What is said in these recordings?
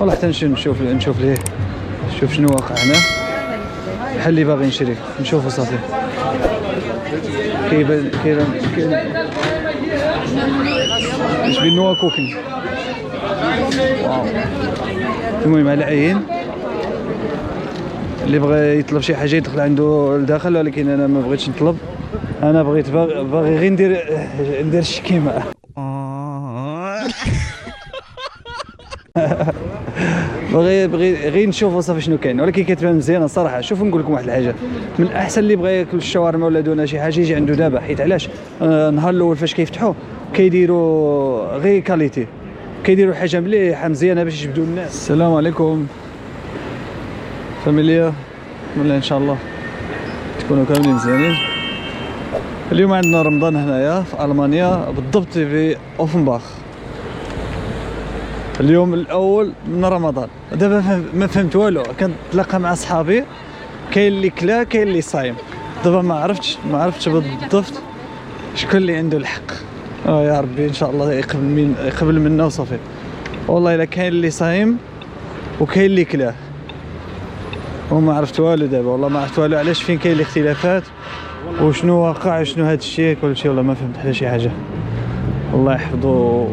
والله حتى نشوف ليه، نشوف شنو واقع هنا. بحال اللي باغي نشري نشوفو صافي. كيبان اش بين نوا كوكين. واو. المهم على عين اللي بغى يطلب شي حاجه يدخل عنده لداخل، ولكن انا ما بغيتش نطلب. انا باغي غير ندير الشكيمه. بغي غير نشوفوا صافي شنو كاين، ولكن كتبان مزيانه الصراحه. شوف نقول لكم واحد الحاجه، من الاحسن اللي بغى ياكل الشاورما ولا دونا شي حاجه يجي عنده دابا، حيت علاش النهار الاول فاش كيفتحوا كيديروا غير كاليتي، كيديروا حاجه مليحه مزيانه باش يجبدوا الناس. السلام عليكم فاميليا، ولا ان شاء الله تكونوا كاملين مزيانين. اليوم عندنا رمضان هنايا في المانيا، بالضبط في اوفنباخ. اليوم الاول من رمضان. دابا ما فهمت والو، كنتلاقى مع صحابي، كاين اللي كلا كاين اللي صايم. دابا ما عرفتش بالضبط شكون اللي عنده الحق. يا ربي ان شاء الله يقبل منا وصافي. والله الا كاين اللي صايم وكاين اللي كلاه، وما عرفت والو دابا. والله ما عرفت والو علاش، فين كاين الاختلافات وشنو واقع وشنو هذا الشيء كلشي. والله ما فهمت حتى شي حاجه. الله يحفظو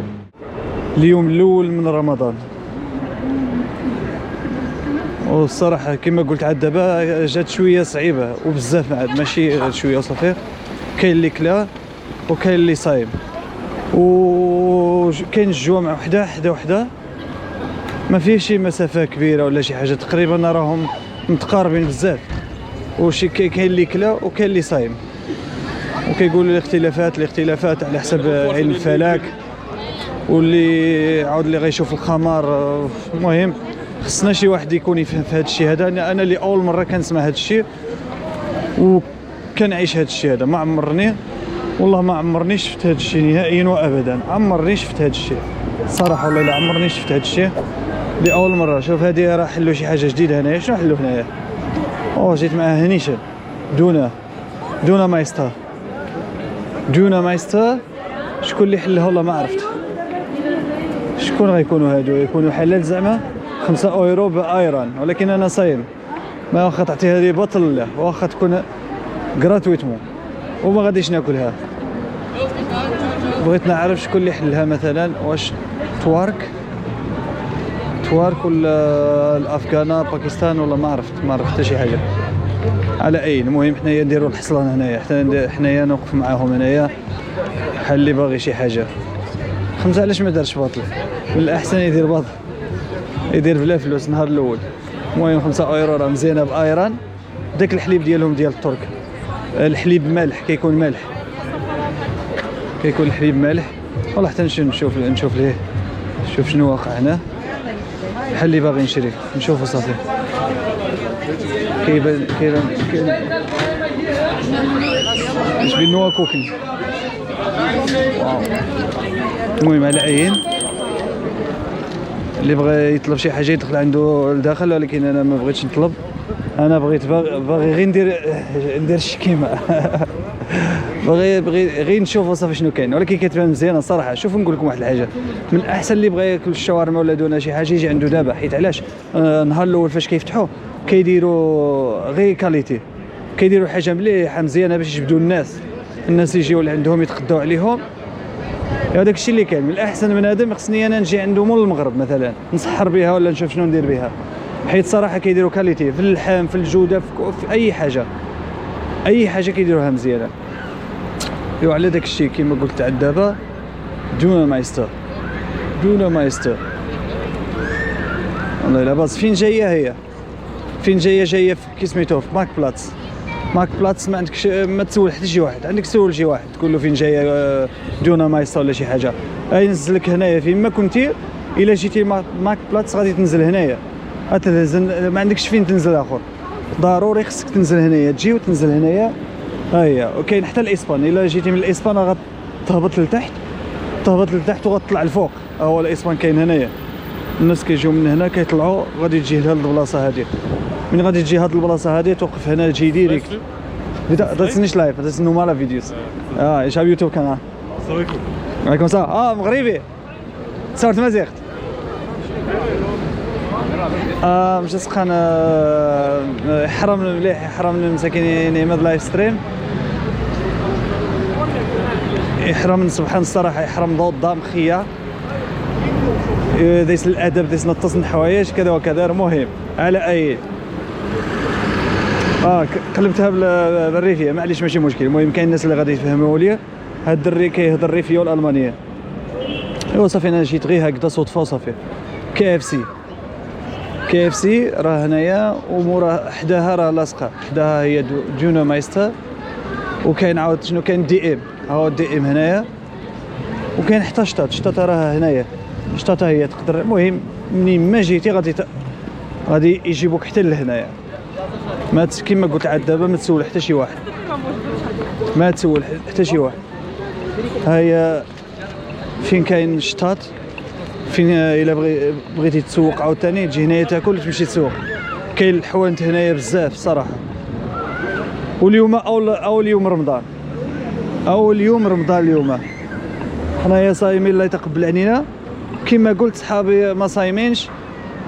اليوم الاول من رمضان. والصراحه كما قلت عاد دابا جات شويه صعيبه وبزاف، ماشي غير شويه وصافي. كاين اللي كلا وكاين اللي صايم، وكاين الجوامع وحده ما فيه شي مسافه كبيره ولا شي حاجه، تقريبا راهم متقاربين بزاف. وشي كاين اللي كلا وكاين اللي صايم، وكيقولوا الاختلافات على حسب عين الفلك، واللي عاود اللي غيشوف الخمار. المهم خصنا شي واحد يكون يفهم في هذا الشيء هذا. انا اللي اول مره كنسمع هذا الشيء وكنعيش هذا الشيء هذا. ما عمرني والله ما عمرني شفت هذا الشيء نهائيا وابدا. عمرني شفت هذا الشيء صراحه، والله الا عمرني شفت هذا الشيء لاول مره. شوف هذه راه حلوا شي حاجه جديده هنايا. شنو حلوا هنايا؟ جيت مع هنيشل دونا مايستر. شكون اللي حلها والله ما عرفت. شكون غيكونوا هادو؟ يكونوا حلال زعما 5 اورو بايران، ولكن انا صايم. ما واخا تعطي هذه بطل لا، واخا تكون غراتويتمون وما غاديش ناكلها. بغيت نعرف شكون اللي حلها، مثلا واش توارك ولا الافغان باكستان، ولا ما عرفت حتى شي حاجه. على اي المهم حنايا نديروا الحصلان هنايا، حنايا نوقف معاهم هنايا بحال اللي باغي شي حاجه. 5 علاش ما دارش باطل؟ من الاحسن يدير باطل، يدير بلا فلوس النهار الاول. المهم 5 اورو راه مزيانه بايران. داك الحليب ديالهم ديال الترك، الحليب مالح، كيكون الحليب مالح. والله حتى نشوف ليه، نشوف شنو واقع هنا. بحال اللي باغي نشري نشوفو صافي. كيبان اش بين نوا كوكين. واو. المهم على عين اللي بغى يطلب شي حاجه يدخل عنده لداخل، ولكن انا ما بغيتش نطلب. انا باغي غير ندير الشكيمه. باغي غير نشوفوا صافي شنو كاين، ولكن كتبان مزيانه الصراحه. شوف نقول لكم واحد الحاجه، من الاحسن اللي بغى ياكل الشاورما ولا دونا شي حاجه يجي عنده دابا، حيت علاش النهار الاول فاش كيفتحوا كيديروا غير كاليتي، كيديروا حاجه مليحه مزيانه باش يجبدوا الناس يجيو لعندهم يتقداو عليهم. هذاك الشيء اللي كاين. من الاحسن بنادم خصني انا نجي عنده مول المغرب مثلا نسحر بها ولا نشوف شنو ندير بها، حيت صراحه كيديروا كاليتي في اللحم، في الجوده، في اي حاجه كيديروها مزيانه. على داك الشيء كما قلت عاد دابا دونا مايستر. والله الا باز فين جايه جايه في كي سميتو في ماك بلاتس. ما عندكش ما تسول حتى شي واحد، عندك تسول شي واحد تقول له فين جايه دونا مايستر ولا شي حاجه. ينزلك هنايا فين ما كنتي. الا جيتي ماك بلاتس غادي تنزل هنايا، ما عندكش فين تنزل اخر، ضروري خصك تنزل هنايا، تجي وتنزل هنايا. وكاين حتى الاسبان. الا جيتي من الاسبان غتهبط لتحت وغتطلع الفوق. هو الاسبان كاين هنايا. الناس كيجيو من هنا كيطلعوا غادي تجي لهاد البلاصه هادي. من غادي تجي هاد البلاصه هادي توقف هنا تجي ديريكت. Das ist nicht live, das sind normale Videos. Ich habe YouTube-Kanal. عليكم السلام. مغربي. صورت مزيغت. مش سخان حرام مليح، حرام المساكين يمد لايف ستريم، يحرم سبحان الصراحه، يحرم ضوء الضام خيا ديس الادب، ديس نتصن حوايج كذا وكذا. المهم على اي قلبتها بالريفيه، معليش ماشي مشكل. المهم كاين الناس اللي غادي يفهموا لي هاد الدري كيهضر الريفيه والالمانيه. ايوا صافي انا جيت غير هكذا صدفه وصافي. كي اف سي راه هنايا، ومورا حداها راه لاصقه، حداها هي جونا مايستر، وكاين عاود شنو كاين دي ام، هاو دي ام هنايا، وكاين حتى شطاط راه هنايا، شطاط هي تقدر. المهم منين ما جيتي غادي يجيبوك حتى لهنايا. ما كيما قلت عاد دابا ما تسول حتى شي واحد، ما تسول حتى شي واحد. هاهي فين كاين شطاط، فين الا بغيتي تسوق عاوتاني تجي هنايا تاكل تمشي تسوق. كاين الحوانت هنايا بزاف صراحه. واليوم اول يوم رمضان، اليوم حنايا صايمين الله يتقبل علينا. كما قلت صحابي ما صايمينش،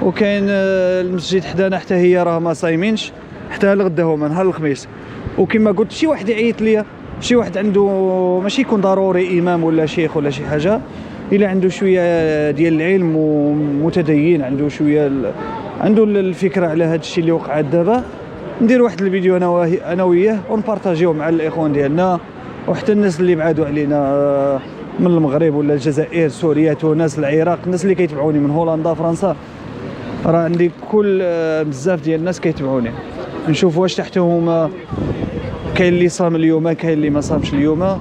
وكاين المسجد حدانا حتى هي راه ما صايمينش حتى لغدا هما نهار الخميس. وكما قلت شي واحد يعيط ليا، شي واحد عنده ماشي يكون ضروري امام ولا شيخ ولا شي حاجه، الا عنده شويه ديال العلم ومتدين، عنده الفكره على هذا الشيء اللي وقع دابا، ندير واحد الفيديو انا وياه ونبارطاجيو مع الاخوان ديالنا وحتى الناس اللي بعادوا علينا من المغرب ولا الجزائر، سوريا، تونس، العراق، الناس اللي كيتبعوني من هولندا، فرنسا. راه عندي كل بزاف ديال الناس كيتبعوني، نشوف واش تحتهم كاين اللي صام اليوم، كاين اللي ما صامش اليوم،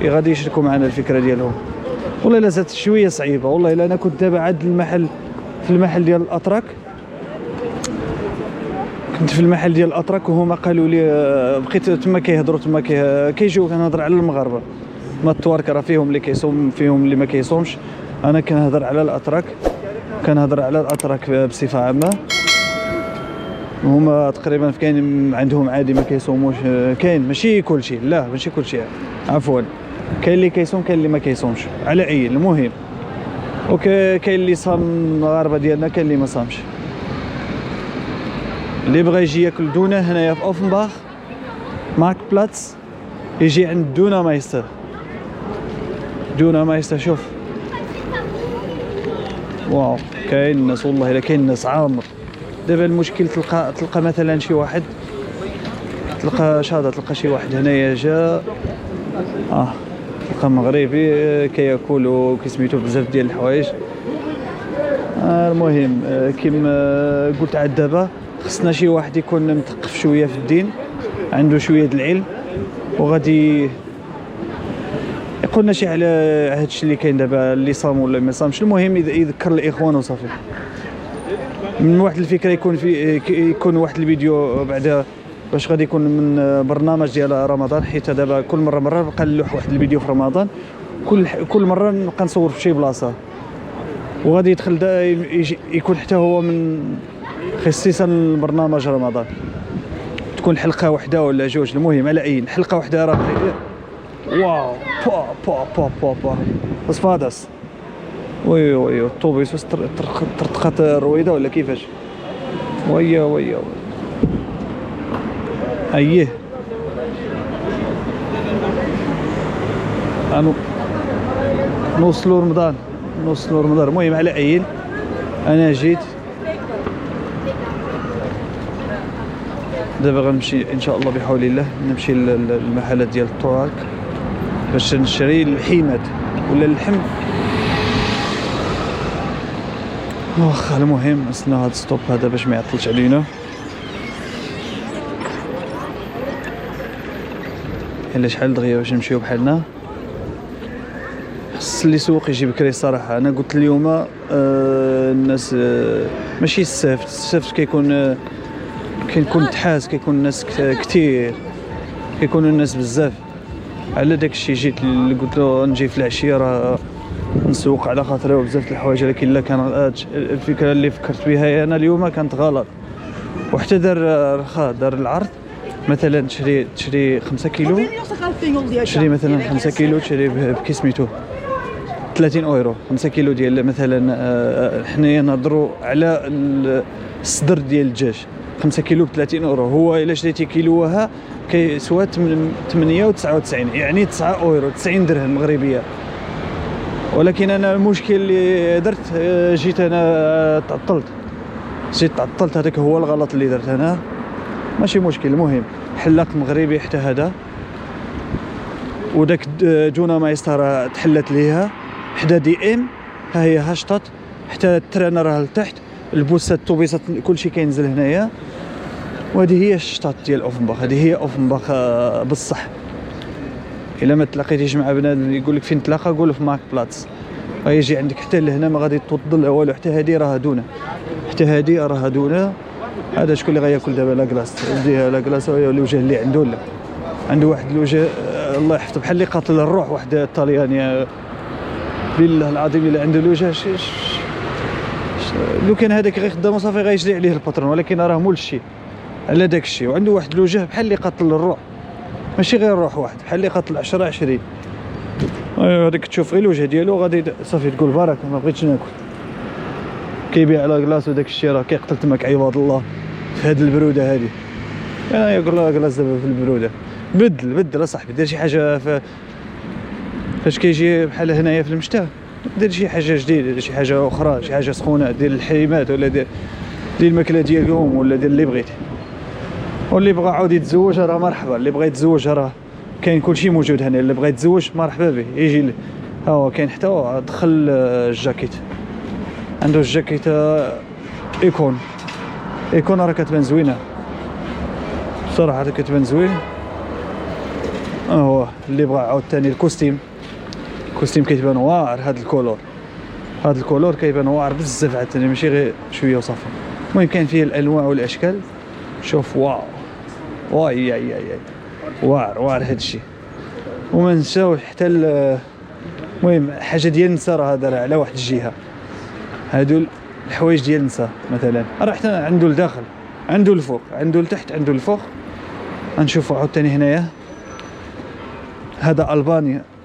غادي يشاركوا معنا الفكره ديالهم. والله الا زادت شويه صعيبه، والله الا انا كنت دابا عاد في المحل ديال الاتراك، كنت في المحل ديال الاتراك وهما قالوا لي بقيت تما كيهضروا، تما كيجيو كنهضر على المغاربه، ما التوارك راه فيهم اللي كيصوم فيهم اللي ما كيصومش. انا كنهضر على الاتراك بصفه عامه. هما تقريبا كاين عندهم عادي ما كيصوموش، كاين ماشي كلشي، لا ماشي كلشي، عفوا كاين اللي كيصوم كاين اللي ما كيصومش. على اي المهم كاين اللي صام المغاربه ديالنا، كاين اللي ما صامش. اللي بغى يجي ياكل دونا هنايا في اوفنباخ مارك بلاتس يجي عند دونا مايستر. شوف واو كاين الناس، والله الا كاين الناس عامر. دابا المشكل تلقى مثلا شي واحد، تلقى شي واحد هنايا جا تلقى مغربي كياكل وكيسميتو بزاف ديال الحوايج. المهم كيما قلت عاد دابا خصنا شي واحد يكون مثقف شويه في الدين، عنده شويه د العلم، وغادي يقولنا شي على هادشي اللي كاين دابا، اللي صام ولا ما صامش. المهم يذكر الاخوان وصافي. من واحد الفكره يكون واحد الفيديو بعدا باش غادي يكون من برنامج ديال رمضان، حيت دابا كل مره بقى نلوح واحد الفيديو في رمضان، كل مره نبقى نصور في شي بلاصه، وغادي يدخل يكون حتى هو من خصيصا لبرنامج رمضان، تكون حلقه واحده ولا جوج. المهم على اي حلقه واحده راه واو با اسفادس وي الطوبيس واش طرقات رويده ولا كيفاش؟ ويا اييه نوصلوا رمضان. المهم على اي انا جيت دابا غنمشي ان شاء الله بحول الله، نمشي للمحلات ديال التراك باش نشري الحيمات ولا اللحم. واخا المهم نستنى هاد ستوب هذا باش ما يعطلش علينا. الا شحال دغيا باش نمشيو بحالنا. خص اللي سوق يجي بكري الصراحه. انا قلت اليوم الناس ماشي السفت كيكون تحاس، كيكون الناس كثير، كيكونوا الناس بزاف. على داك الشيء جيت اللي قلت له نجي في العشيه راه نسوق على خاطري وبزاف د الحوايج، ولكن لا كان الفكره اللي فكرت بها انا اليوم كانت غلط. وحتى دار العرض مثلا تشري 5 كيلو، تشري مثلا 5 كيلو تشري بكي سميتو 30 اورو. 5 كيلو ديال مثلا حنايا نهضروا على الصدر ديال الدجاج 5 كيلو ب 30 اورو. هو الا شريتي كيلوها كيسوى 899 يعني 9 اورو 90 درهم مغربيه. ولكن انا المشكل اللي درت جيت انا تعطلت هذاك هو الغلط اللي درت انا. ماشي مشكل. المهم حلاق مغربي حتى هذا، وداك جونا مايستر تحلت ليها حدا دي ام، ها هي هاشطات حتى التران راه لتحت، البوسات الطوبيسات كلشي كينزل هنايا. وهذه هي الشطات ديال اوفنباخ، هذه هي اوفنباخ بصح. الا ما تلاقيتيش مع بنادم يقول لك فين تلاقى، قول في ماك بلاتس، غيجي عندك حتى لهنا ما غادي توضل والو. حتى هذه راه دونه، حتى هذه راه دونه. هذا شكون اللي غياكل دابا لاكلاص؟ ديها لاكلاص الوجه اللي عنده، لا عنده واحد الوجه الله يحفظه بحال اللي قاتل الروح، واحد الطلياني بالله العظيم الا عنده الوجه لو كان هذاك غير خدامو صافي غيجري عليه الباترون، ولكن راه مول الشيء على داك الشيء. وعنده واحد الوجه بحال اللي قاتل الروح، ماشي غير الروح واحد، بحال اللي قاتل 10 20. هذاك تشوف غير الوجه ديالو غادي صافي تقول بارك ما بغيتش ناكل. كيبيع على كلاص وداك الشيء راه كيقتل تماك عباد الله في هذه البروده هذه. انا يقول لها كلاص دابا في البروده بدل اصاحبي، دير شي حاجه فاش كيجي بحال هنايا في المشتى، دير شي حاجه جديده، دير شي حاجه اخرى، شي حاجه سخونه، دير الحيمات ولا دير الماكله ديالهم ولا دير اللي بغيتي. واللي بغى عاود يتزوج راه مرحبا، اللي بغى يتزوج راه كاين كلشي موجود هنا. اللي بغى يتزوج مرحبا به يجي ها هو كاين. حتى دخل الجاكيت، عنده الجاكيت ايكون راه كتبان زوينه صراحه، راه كتبان زوين. هو اللي بغى عاود ثاني الكوستيم كيتبان واعر. هذا الكولور كيبان واعر بزاف عاوتاني، ماشي غير شويه وصافي. المهم كاين فيه الانواع والاشكال. شوف واو واي واعر هادشي. وما نساوش حتى المهم حاجه ديال النساء راه دارها على واحد الجهه. هادو الحوايج ديال النساء مثلا راه حتى عنده لداخل، عنده الفوق، عنده لتحت، عنده الفوق. غنشوفوا عاوتاني هنايا. هذا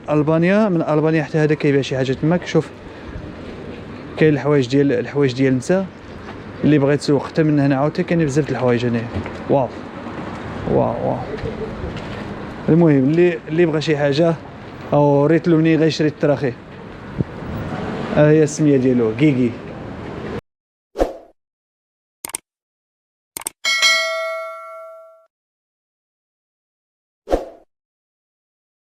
البانيا من البانيا حتى هذا كيبيع شي حاجه تماك. شوف كاين الحوايج ديال النساء اللي بغى يتسوق حتى من هنا. عاوتاني كاين بزاف د الحوايج هنايا. واو. المهم اللي بغى شي حاجه او ريتلو منين غيشري التراخي. هي السميه ديالو كيكي.